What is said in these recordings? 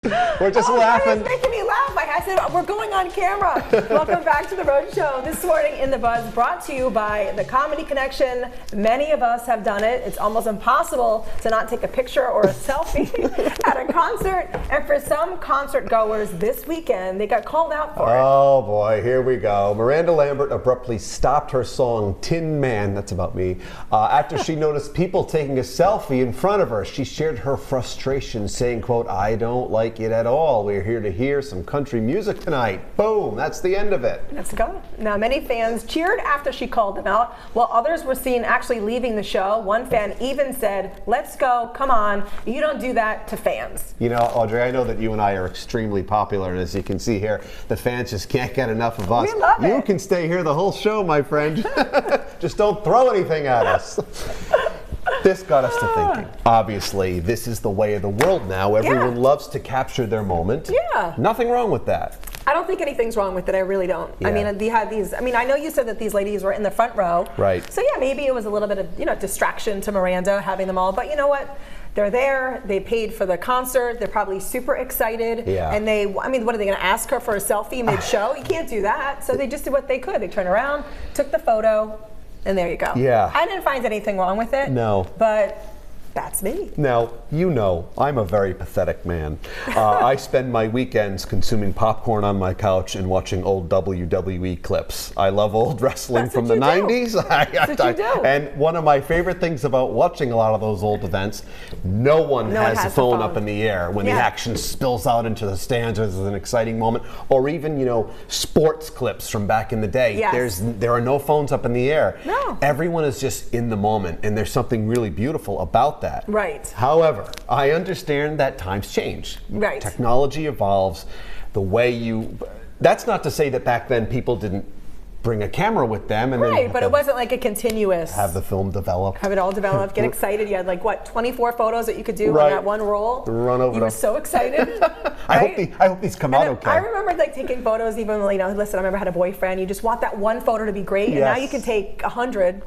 We're just laughing. It's making me laugh. Like I said, we're going on camera. Welcome back to The Rhode Show. This morning in The Buzz, brought to you by The Comedy Connection. Many of us have done it. It's almost impossible to not take a picture or a selfie at a concert. And for some concert goers this weekend, they got called out for it. Oh boy, here we go. Miranda Lambert abruptly stopped her song Tin Man, that's about me, after she noticed people taking a selfie in front of her. She shared her frustration, saying, quote, "I don't like it at all. We're here to hear some country music tonight." Boom, that's the end of it. Let's go. Now, many fans cheered after she called them out, while others were seen actually leaving the show. One fan even said, "Let's go, come on. You don't do that to fans." You know, Audrey, I know that you and I are extremely popular, and as you can see here, the fans just can't get enough of us. We love it. You can stay here the whole show, my friend. Just don't throw anything at us. This got us to thinking. Obviously, this is the way of the world now. Everyone loves to capture their moment. Yeah. Nothing wrong with that. I don't think anything's wrong with it. I really don't. Yeah. I mean, they had these. I mean, I know you said that these ladies were in the front row. Right. So yeah, maybe it was a little bit of distraction to Miranda having them all. But you know what? They're there. They paid for the concert. They're probably super excited. Yeah. And I mean, what are they going to ask her for a selfie mid-show? You can't do that. So they just did what they could. They turned around, took the photo, and there you go. Yeah. I didn't find anything wrong with it. No. But that's me. Now, you know, I'm a very pathetic man. I spend my weekends consuming popcorn on my couch and watching old WWE clips. I love old wrestling That's from what the you do. 90s. That's what you do. And one of my favorite things about watching a lot of those old events, no one has the phone up in the air when the action spills out into the stands. There's an exciting moment. Or even, sports clips from back in the day. Yes. There are no phones up in the air. No. Everyone is just in the moment, and there's something really beautiful about that. Right. However, I understand that times change. Right. Technology evolves. That's not to say that back then people didn't bring a camera with them and Right, then but it wasn't like a continuous. have the film develop. Have it all developed, get excited. You had 24 photos that you could do Right. on that one roll. Run over You were them. so excited. I hope these come out And okay. I remember taking photos even, listen, I remember I had a boyfriend. You just want that one photo to be great, and now you can take 100.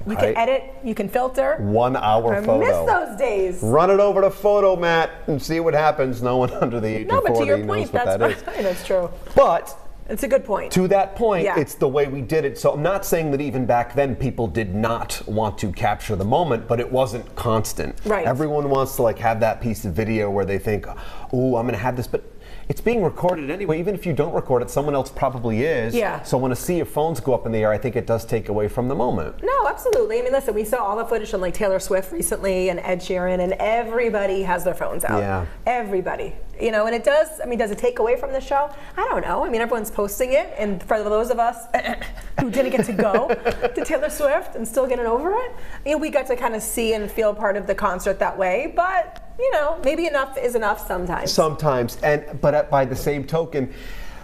You can edit, you can filter. 1 hour I photo. miss those days. Run it over to Photomat and see what happens. No one under the age No, of but 40 to your knows point, what that's that is. right. That's true. But It's a good point. to that point, Yeah. it's the way we did it. So I'm not saying that even back then people did not want to capture the moment, but it wasn't constant. Right. Everyone wants to have that piece of video where they think, "Oh, I'm going to have this," but it's being recorded anyway. Even if you don't record it, someone else probably is. Yeah. So when a sea of phones go up in the air, I think it does take away from the moment. No, absolutely. I mean, listen, we saw all the footage from Taylor Swift recently and Ed Sheeran, and everybody has their phones out. Yeah. Everybody. And it does, does it take away from the show? I don't know. Everyone's posting it, and for those of us who didn't get to go to Taylor Swift and still getting over it, we got to kind of see and feel part of the concert that way, but maybe enough is enough sometimes. Sometimes, but by the same token,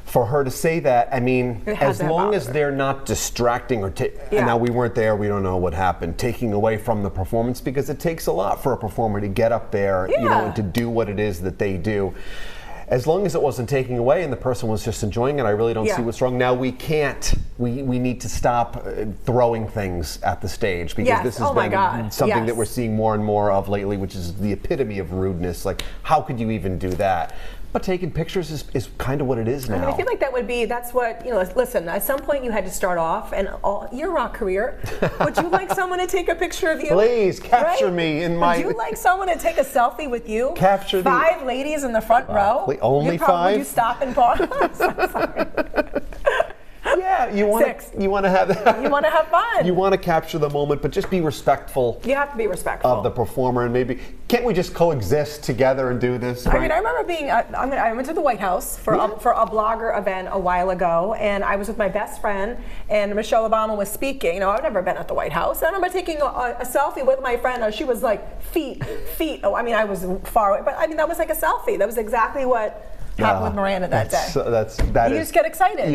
for her to say that, as long as they're not distracting or and now we weren't there, we don't know what happened, taking away from the performance, because it takes a lot for a performer to get up there, and to do what it is that they do. As long as it wasn't taking away and the person was just enjoying it, I really don't see what's wrong. Now we can't. We need to stop throwing things at the stage, because this has been something that we're seeing more and more of lately, which is the epitome of rudeness. How could you even do that? But taking pictures is kind of what it is now. I feel like that's what, listen, at some point you had to start off, and your rock career, would you like someone to take a picture of you? Please, capture me in my... Would you like someone to take a selfie with you? Capture 5 ladies in the front row? Only 5? Would you stop and pause? Sorry. Yeah, you want 6. You want to have You want to have fun. You want to capture the moment, but just be respectful. You have to be respectful of the performer, and maybe can't we just coexist together and do this? I remember being. I went to the White House for a blogger event a while ago, and I was with my best friend, and Michelle Obama was speaking. I've never been at the White House. I remember taking a selfie with my friend. She was feet. Oh, I was far away, but that was like a selfie. That was exactly what happened with Miranda that day. You just get excited.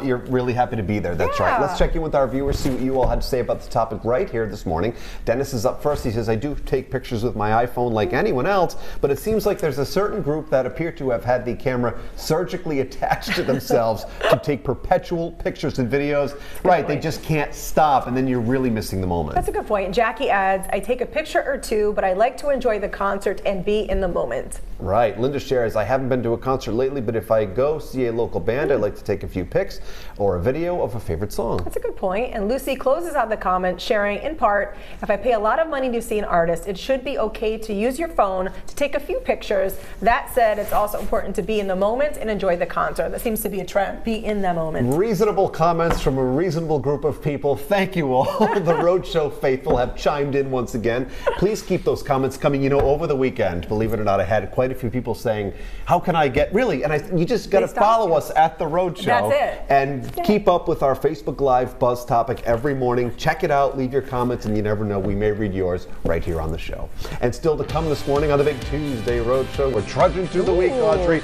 You're really happy to be there. That's right. Let's check in with our viewers, see what you all had to say about the topic right here this morning. Dennis is up first. He says, "I do take pictures with my iPhone like anyone else, but it seems like there's a certain group that appear to have had the camera surgically attached to themselves to take perpetual pictures and videos." Right, they just can't stop, and then you're really missing the moment. That's a good point. Jackie adds, "I take a picture or two, but I like to enjoy the concert and be in the moment." Right. Linda shares, I haven't been to a concert lately, but if I go see a local band, I'd like to take a few pics or a video of a favorite song. That's a good point. And Lucy closes out the comment sharing, in part, if I pay a lot of money to see an artist, it should be okay to use your phone to take a few pictures. That said, it's also important to be in the moment and enjoy the concert. That seems to be a trend. Be in the moment. Reasonable comments from a reasonable group of people. Thank you all. The Roadshow faithful have chimed in once again. Please keep those comments coming. You know, over the weekend, believe it or not, I had quite a few people saying, how can I get, really, and you just got to follow us at The Roadshow. That's it. And keep up with our Facebook Live Buzz topic every morning. Check it out, leave your comments, and you never know, we may read yours right here on the show. And still to come this morning on the Big Tuesday Roadshow, we're trudging through the week, Audrey.